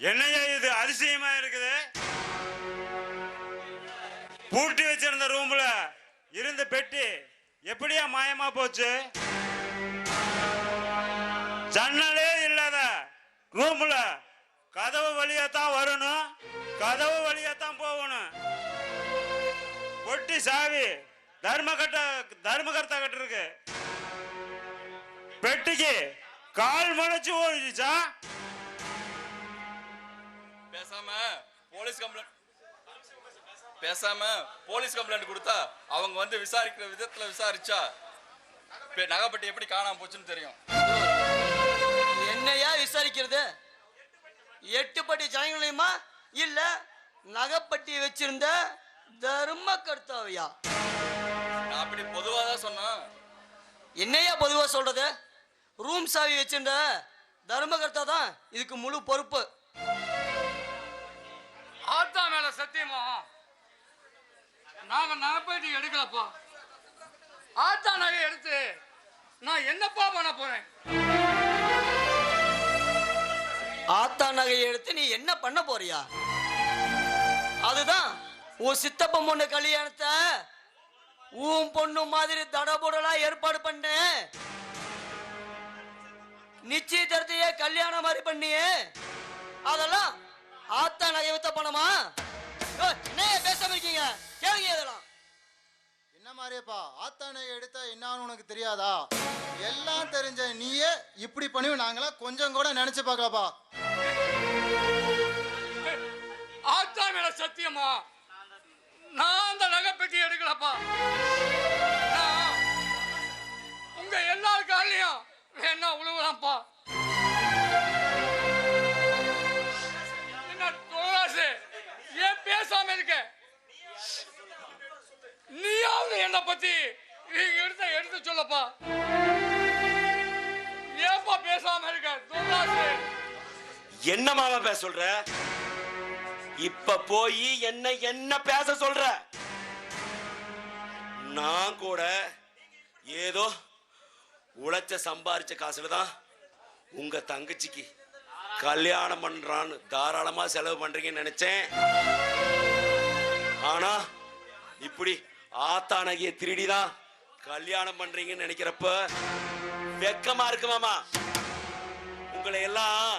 என்னையா இது அதிசயமா இருக்குது? பூட்டி வச்சிருந்த ரூம்ல இருந்த பெட்டி எப்படியா மாயமா போச்சு? ஜன்னலே இல்லாத ரூம்ல கதவு வழியா தான் வரணும், கதவு வழியா தான் போகணும். பொட்டி சாவி தர்மகர்த்தா கிட்ட இருக்கு. பெட்டிக்கு கால் மணச்சு ஓடிச்சா? பேசாம போலீஸ் கம்ப்ளைண்ட் கொடுத்தா அவங்க வந்து விசாரிக்கிற விதத்துல விசாரிச்சா நகைப்பட்டி எப்படி காணாம போச்சுன்னு தெரியும். என்னையா விசாரிக்கிறது? 8 பட்டி ஜனங்களையுமா இல்ல நகைப்பட்டி வச்சிருந்த தர்மகர்த்தாவையா? நான் அப்படி பொதுவா தான் சொன்னேன். என்னையா பொதுவா சொல்றது? ரூம் சாவி வச்சிருந்த தர்மகர்த்தா தான் இதுக்கு முழு பொறுப்பு. ஆத்தா மேல சத்தியமா நாங்க நகைப்பட்டி எடுக்கலப்பா. ஆத்தா நகை எடுத்து நான் என்னப்பா பண்ண போறேன்? ஆத்தா நகையை எடுத்து நீ என்ன பண்ண போறியா? அதுதான் உன் சித்தப்ப பொண்ணு கல்யாணத்தை உன் பொண்ணு மாதிரி தடபுடலா ஏற்பாடு பண்ண. நிச்சயதார்த்தையே கல்யாணம் மாதிரி பண்ணியே, அதெல்லாம் ஆத்தா நகை வித்த பணமா? என்ன பேசாம இருக்கீங்க? கேளுங்க. இதெல்லாம் என்ன மாதிரிப்பா? ஆத்தா நகை எடுத்தா என்னன்னு உனக்கு தெரியாதா? எல்லாம் தெரிஞ்ச நீயே இப்படி பண்ணி நாங்களாம் கொஞ்சம் கூட நினைச்சு பார்க்கலப்பா. ஆத்தா மேல சத்தியமா நான் அந்த நகைப்பட்டி எடுக்கலப்பா. உங்க எல்லார் காலையும் வேணா உழுவலாம்ப்பா. என்ன தோராசு ஏன் பேசாம இருக்க? நீயாவது என்ன பத்தி எடுத்து சொல்லப்பா. ஏப்பா பேசாம இருக்க தோராசு? என்ன மாமா பேச சொல்ற? இப்ப போய் என்ன பேச சொல்ற? நான் கூட ஏதோ உழைச்ச சம்பாரிச்ச காசுல தான் உங்க தங்கச்சிக்கு கல்யாணம் பண்றான்னு தாராளமா செலவு பண்றீங்கன்னு நினைச்சேன். ஆனா இப்படி ஆத்தா நகையை திருடிதான் கல்யாணம் பண்றீங்கன்னு நினைக்கிறப்ப வெக்கமா இருக்கு மாமா. உங்களை எல்லாம்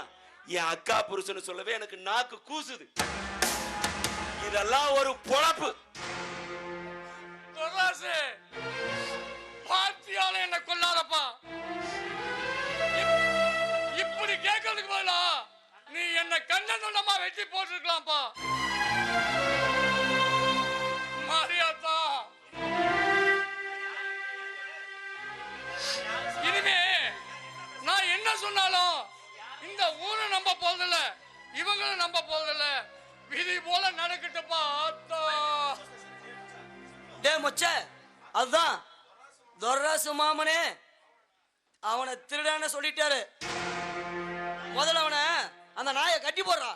என் அக்கா புருஷன்னு சொல்லவே எனக்கு நாக்கு கூசுது. இதெல்லாம் ஒரு பொழப்பு. பாத்தியால என்ன கொல்லாதப்பா. இப்படி கேட்கறதுக்கு பதிலா நீ என்ன கண்ணமா வெட்டி போட்டுருக்கலாம்ப்பா. மாரியாத்தா, இனிமே நான் என்ன சொன்னாலும் இந்த ஊரை நம்ப போறதில்ல, இவங்களும் நம்ப போறதில்ல. விதி போல நடக்கட்டுப்பா. ஆத்தா டே மொச்ச, அதுதான் துர்ராசு மாமனே அவனை திருடான்னு சொல்லிட்டாரு. முதல்ல அவனை அந்த நாயை கட்டி போடுறா.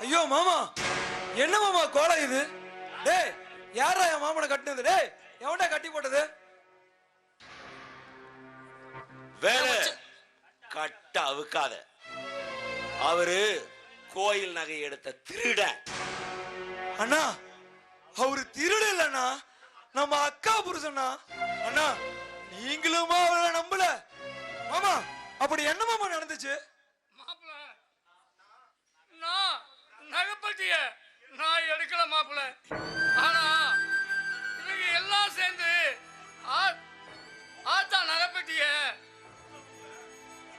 ஐயோ மாமா, என்ன மாமா கோலம் இது? டேய், யாரா என் மாமனை கட்டினது? டேய், எவன்டா கட்டி போட்டது? வேற கட்ட அவுக்காத. அவரு கோயில் நகை எடுத்த திருட. அண்ணா, அவரு திருட இல்லண்ணா, நம்ம அக்கா புருஷனா. அண்ணா, நீங்களுமா அவரை நம்பல? மாமா, அப்படி என்ன மாமா நடந்துச்சு? மாப்பிள்ள, நான் நகைப்பட்டிய நான் எடுக்கல மாப்பிள்ள. ஆனா இவங்க எல்லாம் சேர்ந்து ஆத்தா நகைப்பட்டிய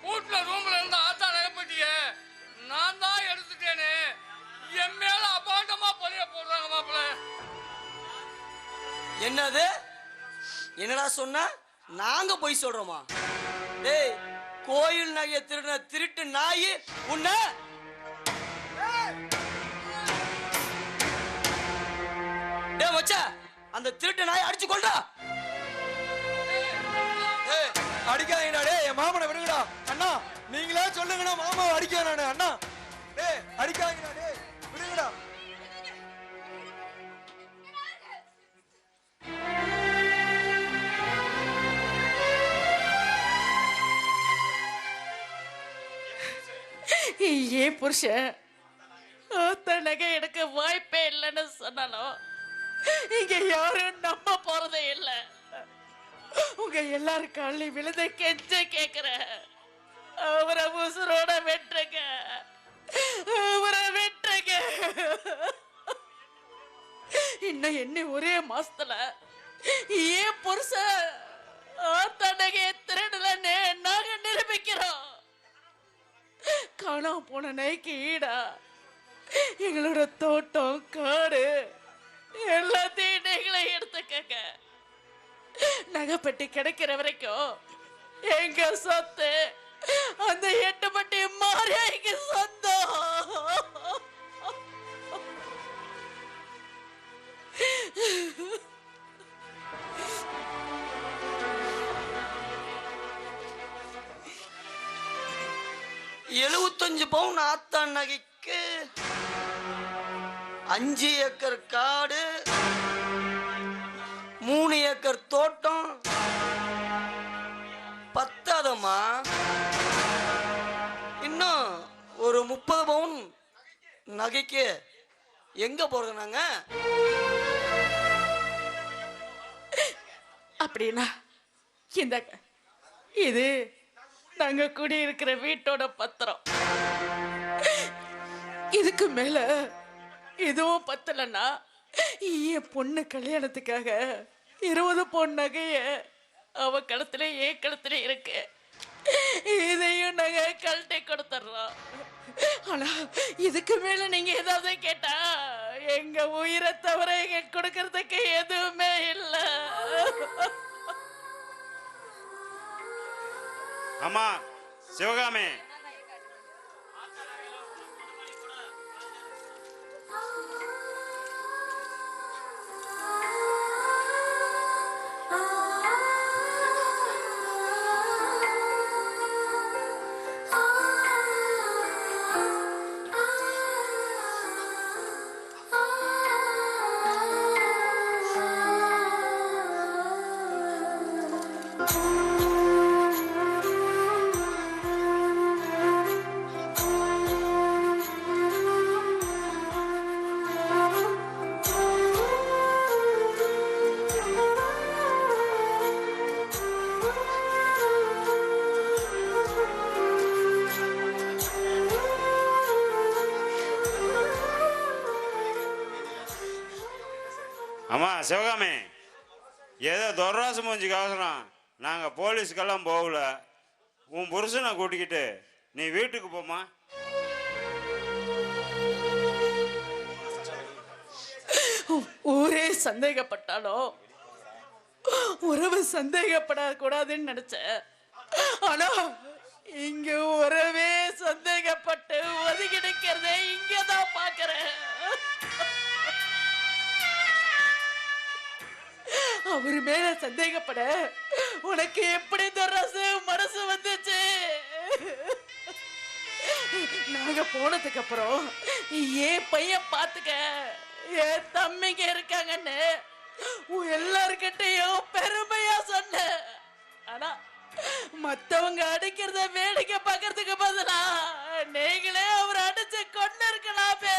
வீட்டுல ரூம்ல இருந்த ஆத்தா நகைப்பட்டிய நான் தான் எடுத்துட்டேன்னு என் மேல அபாண்டமா பழிய போடுறாங்க மாப்பிள்ள. என்னது? என்னடா சொன்ன? நாங்க போய் சொல்றோமா? டேய், கோயில் நகைய திருடின திருட்டு நாய் உன்ன. டேய் மச்சா, அந்த திருட்டு நாயை அடிச்சு கொண்டா. ஏய் அடிக்காதீங்கடா டேய், என் மாமனை விடுங்கடா அண்ணா. நீங்களே சொல்லுங்கடா மாமாவை அடிக்க நானு அண்ணா. டேய் அடிக்காதீங்கடா டேய், விடுங்கடா. ஏன் புருஷன் ஆத்தா நகை எடுக்க வாய்ப்பே இல்லைன்னு சொன்னாலும் இங்க யாரும் நம்ப போறதே இல்லை. உங்க எல்லாரும் காலி விழுத கெஞ்ச கேக்குற, அவரை உசுரோட வெட்டுங்க, அவரை வெட்டுங்க. இன்னும் என்ன ஒரே மாசத்துல ஏன் புருஷன் ஆத்தா நகையை திருடலன்னு நாங்க நிரூபிக்கிறோம். காணாம போன நகைக்கு ஈடா எங்களோட தோட்டம் காடு எல்லாத்தையும் நீங்களே எடுத்துக்கங்க. நகைப்பட்டி கிடைக்கிற வரைக்கும் எங்க சொத்து அந்த 8 பட்டி மாரியாய்க்கு சொந்தம். எழுபத்தஞ்சு பவுன் ஆத்தான் நகைக்கு 5 ஏக்கர் காடு, 3 ஏக்கர் தோட்டம் பத்தாதம்மா. இன்னும் ஒரு 30 பவுன் நகைக்கு எங்க போறது நாங்க? அப்படின்னா இந்த இது நாங்க குடியிருக்கிற வீட்டோட பத்திரம். இதுக்கு மேல இதுவும் பத்தலன்னா என் பொண்ணு கல்யாணத்துக்காக 20 பவுன் நகைய அவ கழுத்துல என் கழுத்துல இருக்கு. இதையும் நாங்க கழட்டி கொடுத்துட்றோம். ஆனா இதுக்கு மேல நீங்க ஏதாவது கேட்டா எங்க உயிரை தவிர எங்க கொடுக்கறதுக்கு எதுவுமே இல்லை. அம்மா சிவகாமி, அம்மா சிவகாமி, ஏதோ தொர்ராசு மூஞ்சிக்கு அவசரம். நாங்கள் போலீஸுக்கெல்லாம் போகல. உன் புருஷனை கூட்டிக்கிட்டு நீ வீட்டுக்கு போமா. ஊரே சந்தேகப்பட்டாலும் உறவு சந்தேகப்படக்கூடாதுன்னு நினைச்சேன். ஆனா இங்க உறவே சந்தேகப்பட்டு ஒதுங்கி நிக்கிறதே இங்கதான் பாக்குறேன். அவரு மேல சந்தேகப்பட உனக்கு எப்படி தொரசு மனசு வந்துச்சு? நாங்க போனதுக்கு அப்புறம் ஏன் பையன் பாத்துக்க, என் தம்பிங்க இருக்காங்கன்னு எல்லார்கிட்டையும் பெருமையா சொன்ன. ஆனா மத்தவங்க அடிக்கிறத வேடிக்கை பார்க்கறதுக்கு பதிலா நீங்களே அவர் அடிச்சு கொண்டு இருக்கலாமே.